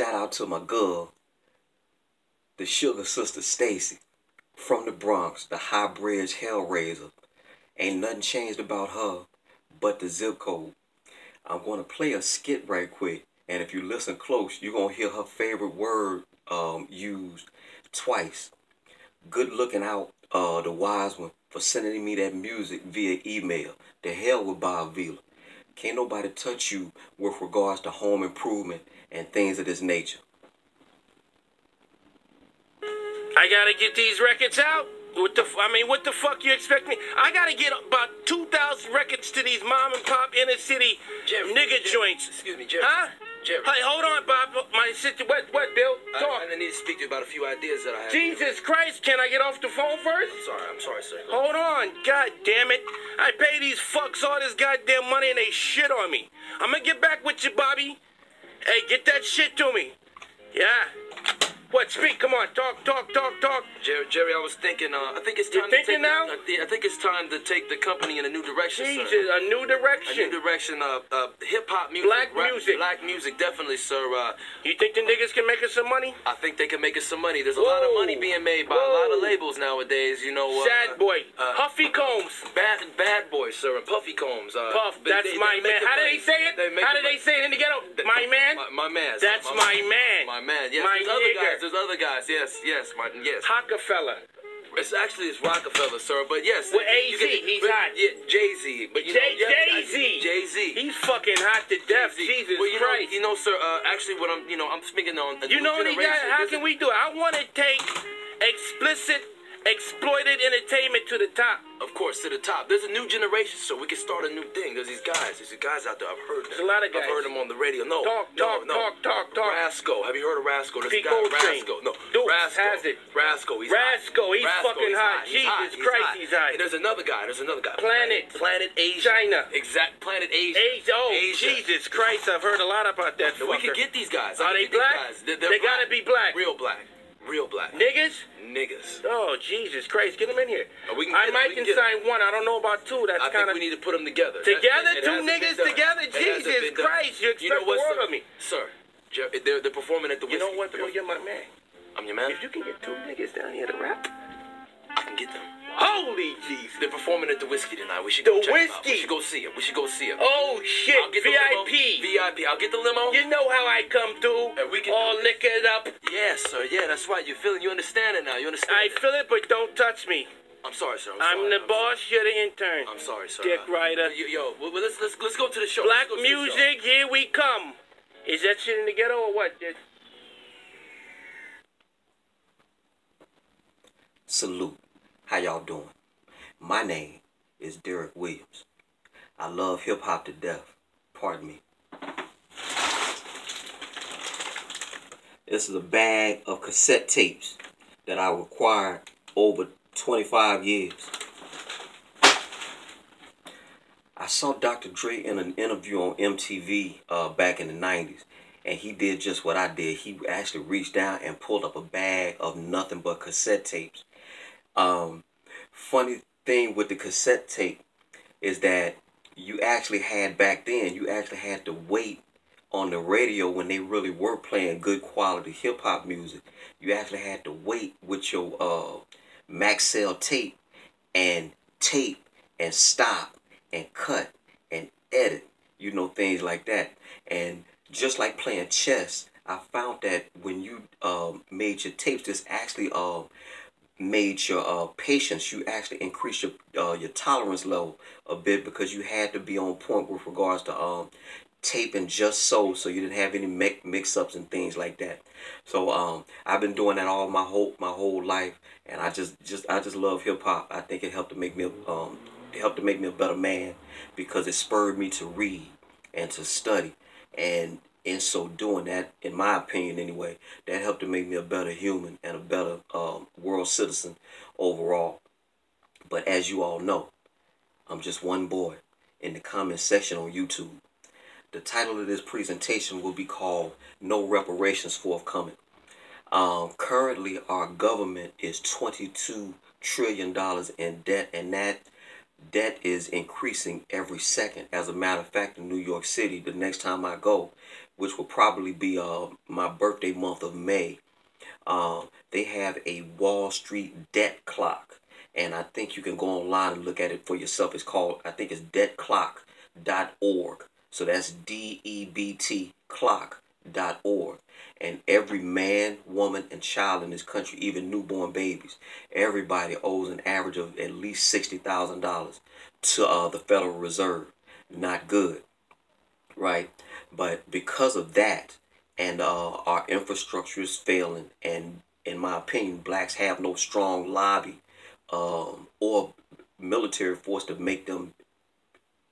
shout out to my girl, the Sugar Sister Stacy, from the Bronx, the High Bridge Hellraiser. Ain't nothing changed about her but the zip code. I'm going to play a skit right quick, and if you listen close, you're going to hear her favorite word used twice. Good looking out, the wise one, for sending me that music via email. The hell with Bob Vila. Can't nobody touch you with regards to home improvement and things of this nature. I gotta get these records out. What the fuck you expect me? I gotta get about 2,000 records to these mom and pop inner city nigga joints. Excuse me, Jerry. Huh? Jerry. Hey, hold on, Bob. My sister, what, Bill? Talk. I need to speak to you about a few ideas that I have. Jesus Christ, can I get off the phone first? I'm sorry, sir. Hold on, god damn it. I pay these fucks all this goddamn money and they shit on me. I'm gonna get back with you, Bobby. Hey, get that shit to me. Yeah. What, speak, come on, talk. Jerry, I was thinking, I think it's time I think it's time to take the company in a new direction, Jesus, sir. a new direction? A new direction, hip-hop music. Black music, definitely, sir. You think the niggas can make us some money? I think they can make us some money. There's a lot of money being made by a lot of labels nowadays, you know. Sad Boy, Huffy Combs. Bad Boy, sir, and Puffy Combs. Puff, that's my man. How do they say it? How do they say it in the ghetto? My man? My man. That's my man. My man, yes. My There's other guys, yes, Martin, yes. Rockefeller. It's Rockefeller, sir, but yes. With AZ, he's hot. Yeah, Jay-Z. But you know, Jay-Z. He's fucking hot to death, Jesus Christ. You know, sir, actually what I'm speaking on. You know what he got? How can we do it? I want to take explicit, exploited entertainment to the top. Of course, to the top. There's a new generation, so we can start a new thing. There's these guys out there. I've heard them. There's a lot of guys. I've heard them on the radio. No. Talk. Rasco. Have you heard of Rasco? This guy, Rasco. No. Dukes has it. Rasco. He's fucking hot. Jesus Christ, he's hot. And there's another guy. Planet Asia. China. Planet Asia. Asia. Jesus Christ, I've heard a lot about that. We can get these guys. Are they black? They gotta be black. Real black. Niggas? Oh, Jesus Christ. Get them in here. I might can sign one. I don't know about two. That's kind of... we need to put them together. Together? Two niggas together? Jesus Christ. You expect the world of me. Sir, they're performing at the Whiskey. You know what, Bill? You're my man. I'm your man? If you can get two niggas down here to rap, I can get them. Holy Jesus. They're performing at the Whiskey tonight. We should go check them out. We should go see them. Oh, shit. VIP. I'll get the limo. You know how I come through. And we can all liquored up. Yes, sir. Yeah, that's right. You understand it now. You understand I feel it, but don't touch me. I'm sorry, sir. I'm the boss. You're the intern. I'm sorry, sir. Dick Rider. Let's go to the show. Black music, here we come. Is that shit in the ghetto or what? Salute. How y'all doing? My name is Derek Williams. I love hip-hop to death. Pardon me. This is a bag of cassette tapes that I acquired over 25 years. I saw Dr. Dre in an interview on MTV back in the 90s, and he did just what I did. He actually reached down and pulled up a bag of nothing but cassette tapes. Funny thing with the cassette tape is that you actually had back then, you actually had to wait on the radio when they really were playing good quality hip-hop music. You actually had to wait with your Maxell tape and stop and cut and edit, you know, things like that. And just like playing chess, I found that when you made your tapes, this actually made your patience, you actually increased your tolerance level a bit, because you had to be on point with regards to taping just so you didn't have any mix-ups and things like that. So I've been doing that all my whole life, and I just love hip hop. I think it helped to make me a better man, because it spurred me to read and to study, and in so doing, that, in my opinion anyway, that helped to make me a better human and a better world citizen overall. But as you all know, I'm just one boy in the comment section on YouTube. The title of this presentation will be called No Reparations Forthcoming. Currently, our government is $22 trillion in debt, and that debt is increasing every second. As a matter of fact, in New York City, the next time I go, which will probably be my birthday month of May, they have a Wall Street debt clock. And I think you can go online and look at it for yourself. It's called, I think it's debtclock.org. So that's DEBT clock.org. And every man, woman, and child in this country, even newborn babies, everybody owes an average of at least $60,000 to the Federal Reserve. Not good, right? But because of that, and our infrastructure is failing, and in my opinion, blacks have no strong lobby or military force to make them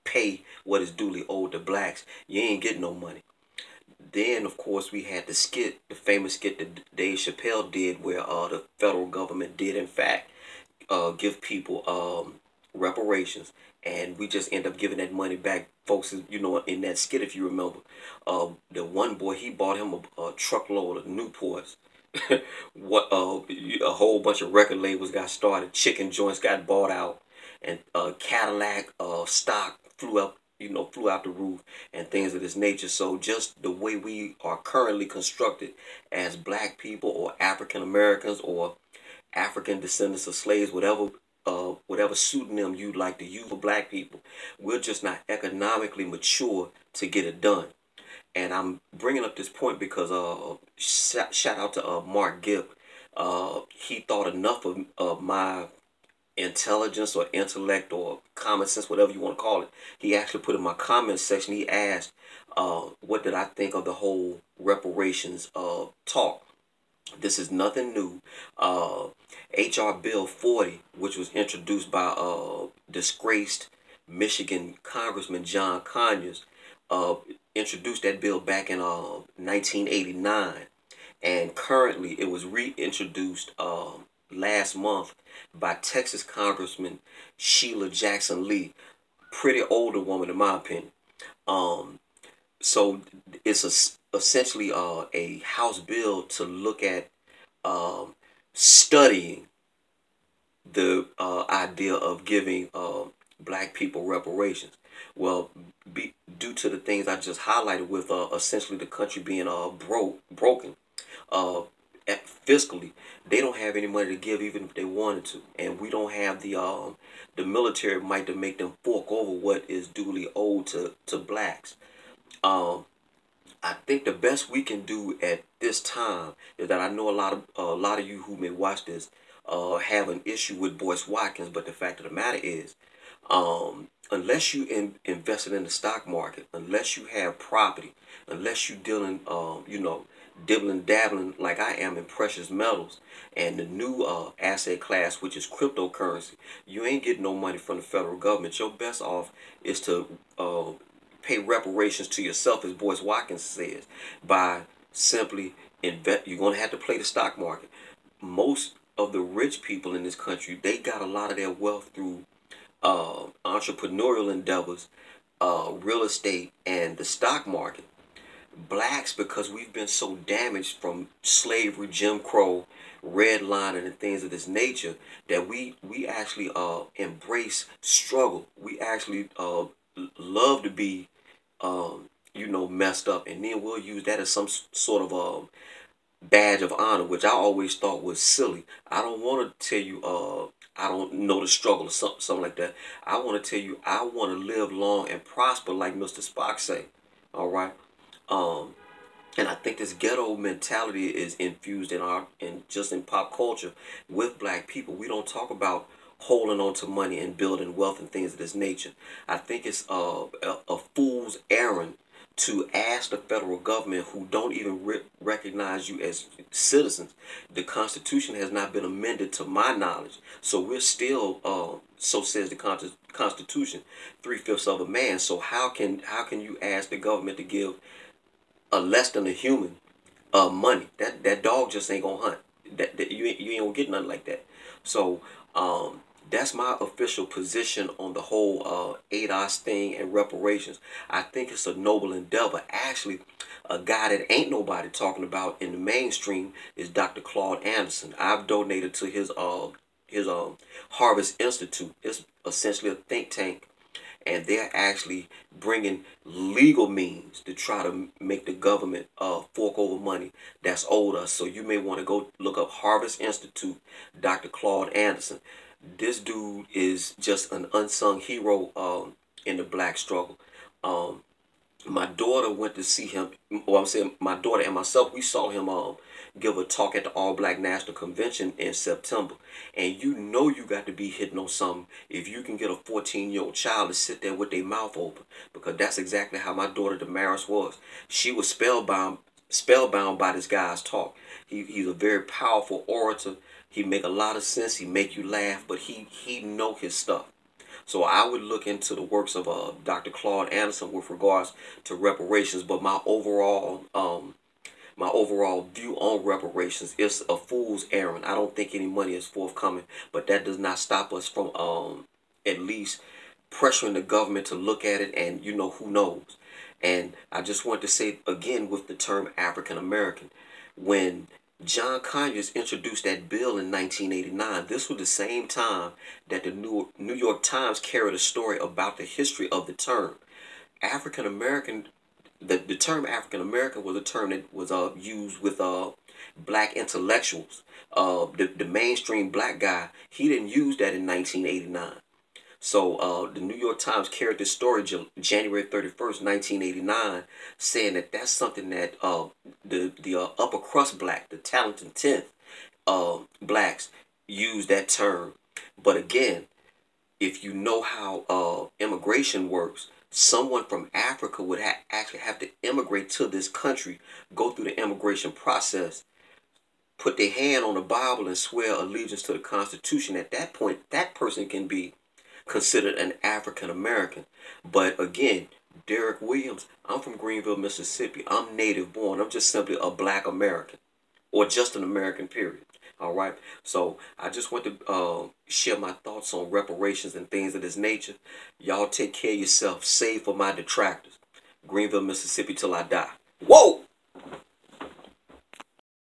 pay what is duly owed to blacks. You ain't getting no money. Then, of course, we had the skit, the famous skit that Dave Chappelle did, where the federal government did, in fact, give people reparations, and we just end up giving that money back. Folks, you know, in that skit, if you remember, the one boy, he bought him a truckload of Newports. What a whole bunch of record labels got started, chicken joints got bought out, and Cadillac stock flew out the roof, and things of this nature. So just the way we are currently constructed as black people, or African Americans, or African descendants of slaves, whatever pseudonym you'd like to use for black people, we're just not economically mature to get it done. And I'm bringing up this point because shout out to Mark Gibb. He thought enough of my intelligence or intellect or common sense, whatever you want to call it. He actually put in my comment section, he asked, what did I think of the whole reparations talk? This is nothing new. H.R. Bill 40, which was introduced by disgraced Michigan Congressman John Conyers, introduced that bill back in 1989. And currently it was reintroduced last month by Texas Congressman Sheila Jackson Lee. Pretty older woman, in my opinion. So it's essentially a House bill to look at studying the idea of giving black people reparations. Well, due to the things I just highlighted, with essentially the country being broken fiscally, they don't have any money to give, even if they wanted to, and we don't have the military might to make them fork over what is duly owed to blacks. I think the best we can do at this time is that I know a lot of you who may watch this have an issue with Boyce Watkins, but the fact of the matter is, unless you invested in the stock market, unless you have property, unless you dealing, dibbling dabbling like I am in precious metals and the new asset class, which is cryptocurrency, you ain't getting no money from the federal government. Your best off is to pay reparations to yourself, as Boyce Watkins says, by simply invest. You're going to have to play the stock market. Most of the rich people in this country, they got a lot of their wealth through entrepreneurial endeavors, real estate, and the stock market. Blacks, because we've been so damaged from slavery, Jim Crow, redlining, and things of this nature, that we actually embrace struggle. We actually love to be messed up, and then we'll use that as some sort of badge of honor, which I always thought was silly. I don't want to tell you I don't know the struggle or something like that. I want to tell you I want to live long and prosper, like Mr. Spock say. All right. And I think this ghetto mentality is infused in pop culture with black people. We don't talk about holding on to money and building wealth and things of this nature. I think it's a fool's errand to ask the federal government, who don't even recognize you as citizens. The Constitution has not been amended to my knowledge, so we're still, so says the Constitution, 3/5 of a man. So how can you ask the government to give a less than a human money? That dog just ain't gonna hunt. That you ain't gonna get nothing like that. So that's my official position on the whole ADOS thing and reparations. I think it's a noble endeavor. Actually, a guy that ain't nobody talking about in the mainstream is Dr. Claude Anderson. I've donated to his Harvest Institute. It's essentially a think tank, and they're actually bringing legal means to try to make the government fork over money that's owed us. So you may want to go look up Harvest Institute, Dr. Claude Anderson. This dude is just an unsung hero in the black struggle. Um, my daughter went to see him. Well, I'm saying my daughter and myself, we saw him give a talk at the All Black National Convention in September. And you know you got to be hitting on something if you can get a 14-year-old child to sit there with their mouth open, because that's exactly how my daughter Damaris was. She was spellbound by this guy's talk. He's a very powerful orator. He make a lot of sense. He make you laugh, but he know his stuff. So I would look into the works of Dr. Claude Anderson with regards to reparations. But my overall view on reparations is a fool's errand. I don't think any money is forthcoming, but that does not stop us from at least pressuring the government to look at it, and you know, who knows. And I just want to say again with the term African American, when John Conyers introduced that bill in 1989. This was the same time that the New York Times carried a story about the history of the term. African American, the term African American was a term that was used with black intellectuals. The mainstream black guy, he didn't use that in 1989. So the New York Times carried this story January 31st, 1989, saying that that's something that the upper crust black, the talented 10th blacks use that term. But again, if you know how immigration works, someone from Africa would actually have to immigrate to this country, go through the immigration process, put their hand on the Bible and swear allegiance to the Constitution. At that point, that person can be considered an African American. But again, Derek Williams, I'm from Greenville, Mississippi. I'm native born. I'm just simply a black American, or just an American, period. All right. So I just want to share my thoughts on reparations and things of this nature. Y'all take care of yourself. Save for my detractors. Greenville, Mississippi till I die. Whoa!